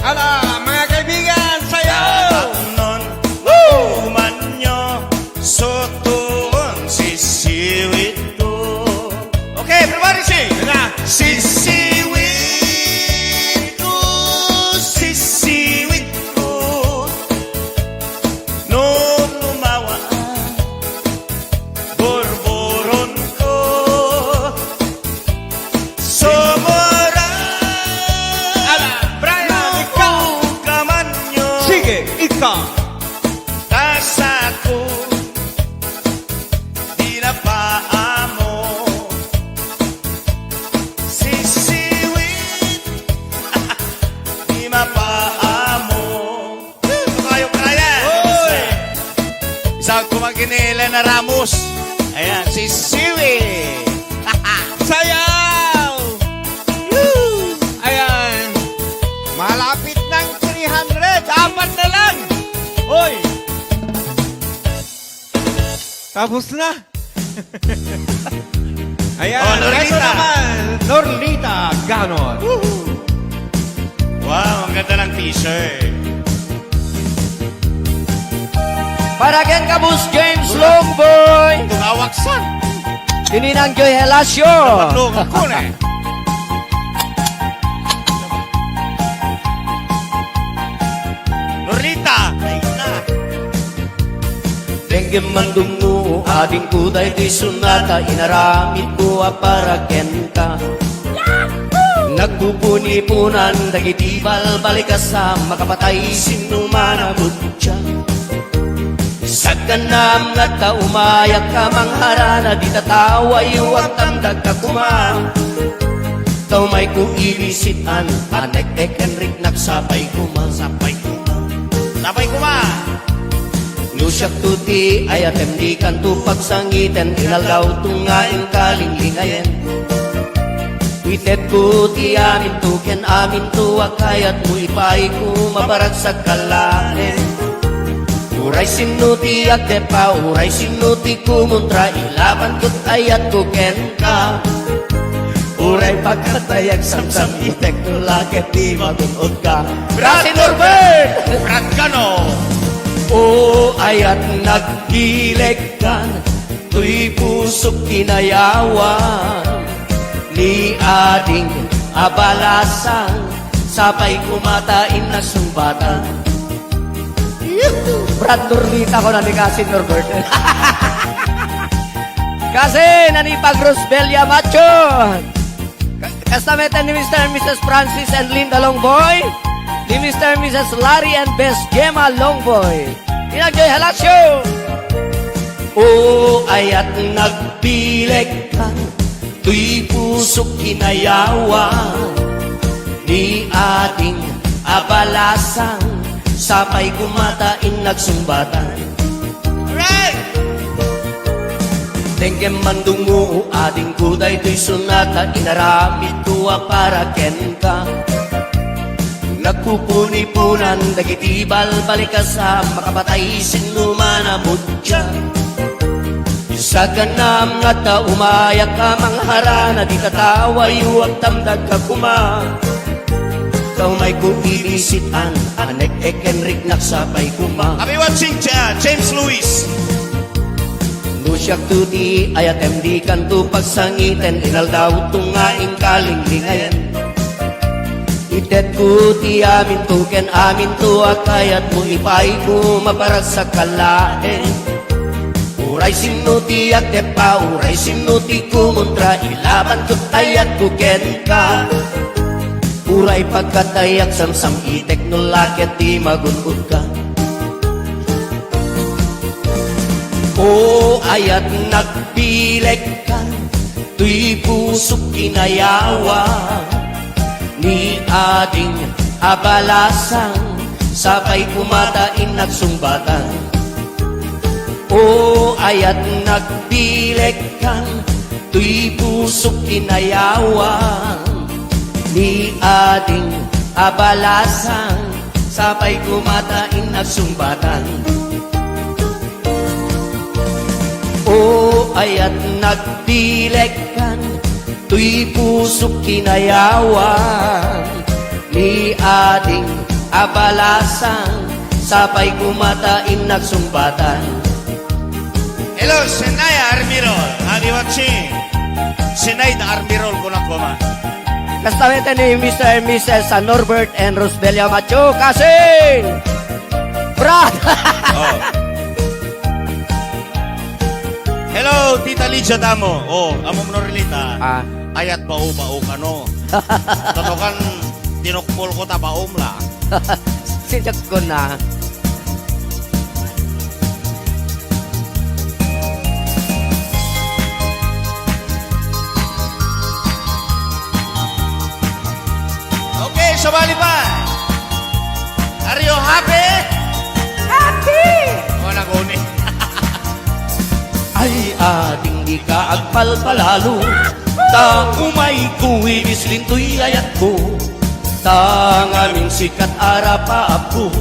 Ala, mga kaibigan, sayaw. Nun, mauman nyo, sotoon sisiwit ko. Okay, everybody sing! Yan na. Sisiwit ko, sisiwit ko. No lumawa, borboron ko. Somora, Ala, Brian, ikaw. kaman nyo. Sige, ikaw. Kasako di na paamo. Sisiwit di mapaamo. Ito kayo kaya. Isang kumaginila na Ramos. Ayan, sisiwit. Sayaw. Woo! Ayan. Malapit ng 300. Apat na lang. Hoy. Tapos na. Ayan. Oh, Norlita. Ito naman. Norlita Ganon. Wow, ang ganda ng t-shirt. Para ken kabus James Longboy. Tungawaksan. Kininang Joy Helasio. Patlong ko na. Norlita. Ay na. Dengue mandungu ading kuday di sunata inaramit ko para kenta. Nagpupuni-punan dagitibal balik ka sa makapatay sinumana butya. Sa kanam nga ta umayak ka mangharana di tataway huwag tamdag ka kumang. Tau may kuibisitan anek-ek enrik nagsapay kumang. Sapay kuma. Sapay kuma. Nusak tuti ayatem di kanto pagsangiten inalgaw tungaing kalinglingayen. Witet ko ti amin to ken amin to akayat mo ipay ko mabarag sa kalanen. Uray sinuti agdepa, uray sinuti kumuntra, ilaban ko't ayat ko ken ka. Uray pagkatayag samsam itek tulakit di magunod ka. Brasi Norbert! Brad Cano! O ayat nagkilig kan, tuy pusok kinayawan, ni ading abalasan, sabay kumatain na sumbatan. Brad Nordita ko na ni Kasi Norbert. Kasi nanipag Rosbelia Macho. Kastameta ni Mr. and Mrs. Francis and Linda Longboy, ni Mr. and Mrs. Larry and Best Gemma Longboy. Inagjoy halasyo. O ayat nagpilig ka, tuy pusok kinayawan, ni ating abalasang, sabay kumatain nagsumbatan. Alright! Tengkem mandungo ading kuday tuy sunata, inaramid tuwa para ken ka. Nagpupuni-punan, dagitibal balikasa, makapatay sinumanamod siya. Isa ka nam nga ta umayak ka mangharana, di katawa yuwag tamdag ka kuma. Kau may kuibisitan, anek Enric naksapay kuma. Kami watching James Lewis. Nusyak tuti ayat MD kanto pagsangiten, inal daw tungaing kalinglingayan. Itet ko ti amin to ken amin to akayat mo ipay ko maparas sa kalain. Uray sinuti at depa, uray sinuti kumontra, ilaban ko tayat ko ken ka. Uray pagkatayak samsam itek no lakit di magunod ka. O ayat nagpilig ka, tuy pusok kinayawan, ni ading abalasang, sabay kumatain nagsumbatan. O ayat nagpilig ka, tuy pusok kinayawan, ni ading abalasang, sabay kumatain nagsumbatan. O ayat nagpilig ka, tuy pusok kinayawan, ni ading abalasang, sabay kumatain nagsumbatan. Hello, Senay Armirol. Kami watching. Senay na Armirol ko na kuma. Kastameta ni Mr. and Mrs. Norbert and Rosbelia Macho. Kasing! Brad! Oh. Hello, Tita Lidia Damo. Oh, amo mo relita. Ayat bao ka no. Tatokan tinukpol ko ta baom la. Sinjak ko na. Okay, sabali pa. Are you happy? Happy! O, naguni. Ay ating di ka agpalpalalo, ta umay kuwibis lintoy ayat ko, ta ngaming sikat arapa ako,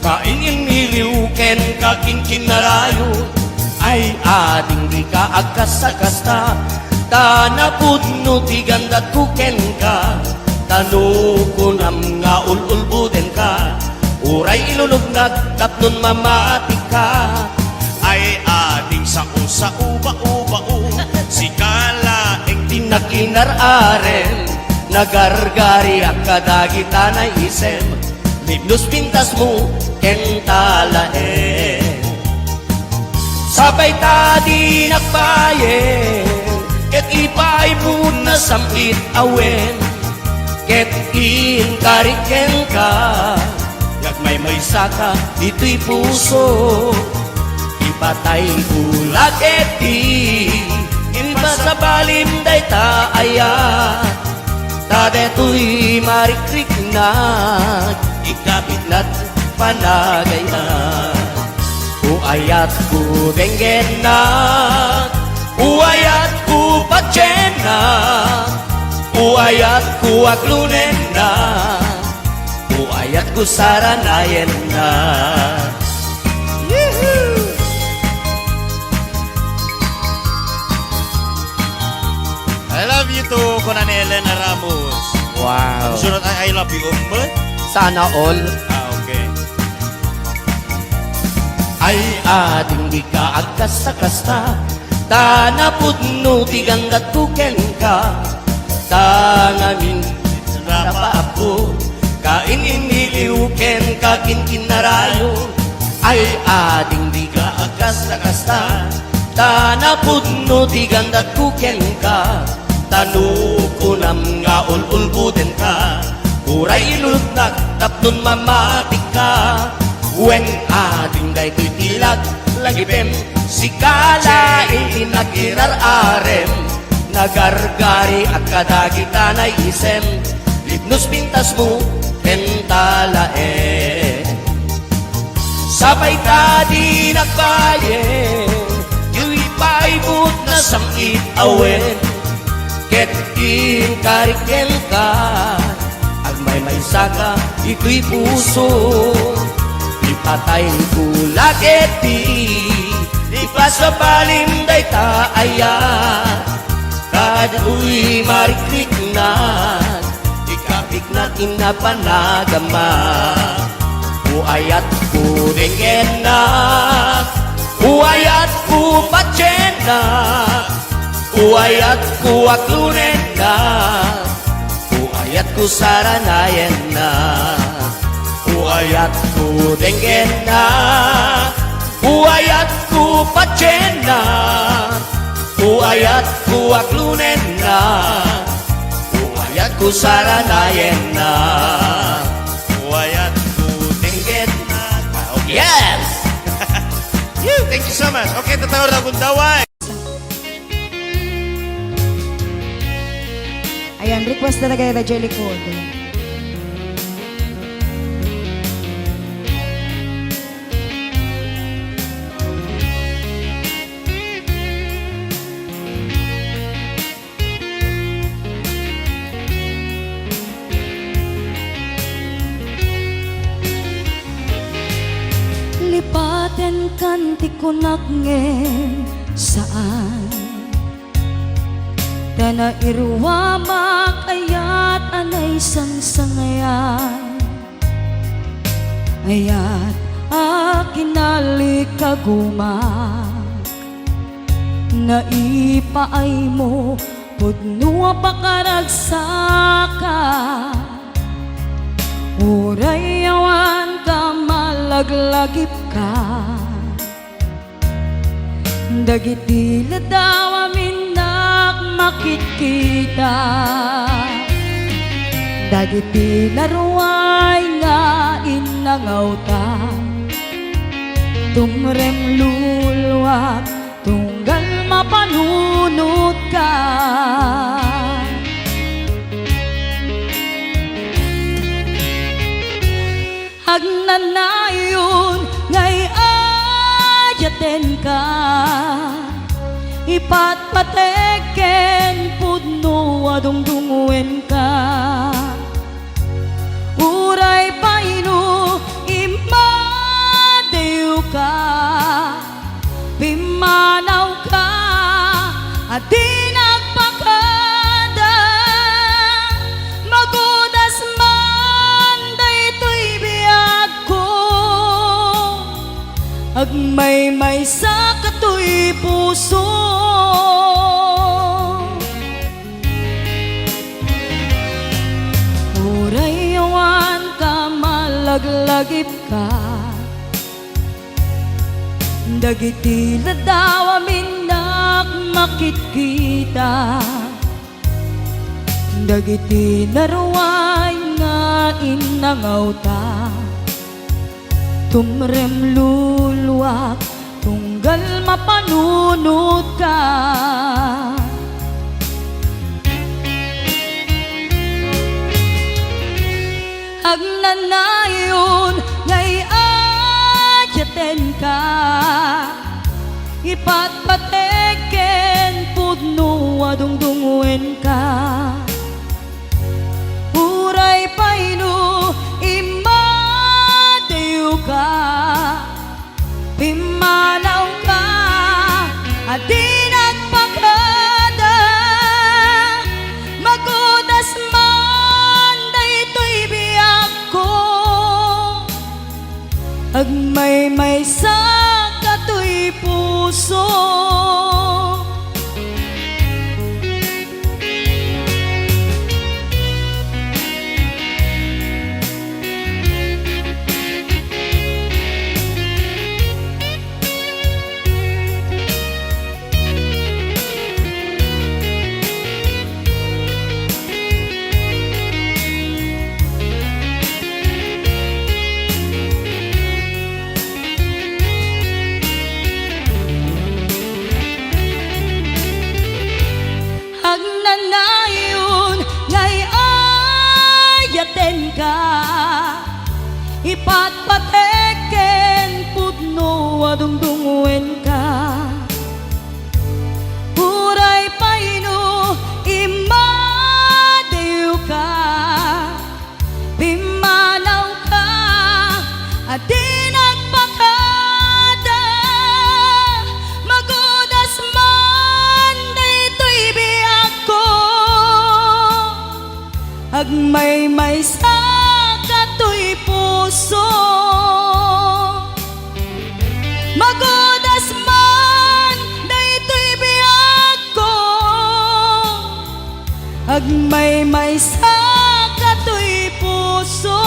kaingin niliw ken kaking kinarayo. Ay ating di ka agkasakasta, ta napudno ti gandat ko ken ka, tano ko nam nga ululbuden ka, uray ilunog nagtapnon mamati ka. Ay ading sa uba-uba-u, si kalaeng Tinakinararen, nagargari ang kadagita na isem, libnos pintas mo, kentalaen. Sabay tadi nagbayen, ket ipay po na sampit awen, ket inkariken ka, gagmay may saka, dito'y puso. Ipatay ulat eti, inba sa balim day taaya, ta deto'y marikrik na, ikapit na't panagayan. Uayat ko denggen na, uayat ko patyen na, uayat ko aglunen na, uayat ko saranayen na. love you too, Conan Elena Ramos. Wow. Sunod ay I love you, Sana all okay. ay ating di ka agkasta-kasta. Tanapudno tiganggat tuken ka. Tangamin rapa ako. Kain iniliuken kakin kinarayo. Ay ating di ka agkasta-kasta. Tanapudno tiganggat tuken ka. Tanukunam nga ululbuden ka. Uray ilutnak tapnon mamatik ka. Wen ating day ko'y tilag lagipem. Sikala itinagirar-arem. Nagargari at kadagita na isem. Libnos pintas mo kentalae. Sabay ka di nagbayen. Yu'y paibot na samit awen. Ket inkariken ka. May saka, ito'y puso. Ipatayin ko lagit di pa sa balim day taaya. Kadu'y mariklik na, ikapik na inapanagama. Uayat ko dengen na, uayat ko patyen na, uayat ko aklunen na. Uayat ko saranayan na, uayat ko dengen na, uayat ko patyen na, uayat ko aklunen na, uayat ko saranayan na, Uayat ko dengen na. Okay. Yes! Thank you so much. Okay, tatawar na kong daway. Ayan, request talaga yung Jelly Code. Lipaten kanti ko nakngen saan Dana irwa makayat anay sangsangayan. Ayat akinalik kagumak. Naipaay mo pudno pakaragsaka. Uray awan ka malaglagip ka. Dagiti ladaw amin makikita. Dagiti laruay nga inangawta. Tumrem lulwak tunggal mapanunot ka. Agnanayon ngay ayaten ka. Ipatpateken pudno adungdunguen ka. Uray paino imadew ka. Pimanaw ka at di nagpakada. Magudas man daytoy biyag ko. Agmay-may sa katoy puso. Uray awan ka malaglagip ka. Dagiti ladaw amin makikita. Dagiti naruay nga inangawta. Tumrem lulwak tunggal mapanunot ka. Agnanayon ngay ayaten ka. Ipatpateken pudno adungdunguen ka. Uray paino imadew ka. Pimanaw ka at di nagpakada. adungdunguen ka Uray paino imadayo ka Pimanaw ka at di nagpakada Magudas man dito'y biyak ko Agmay-may sa kato'y puso Magudas man dito'y biyak ko Agmay-may sa kato'y puso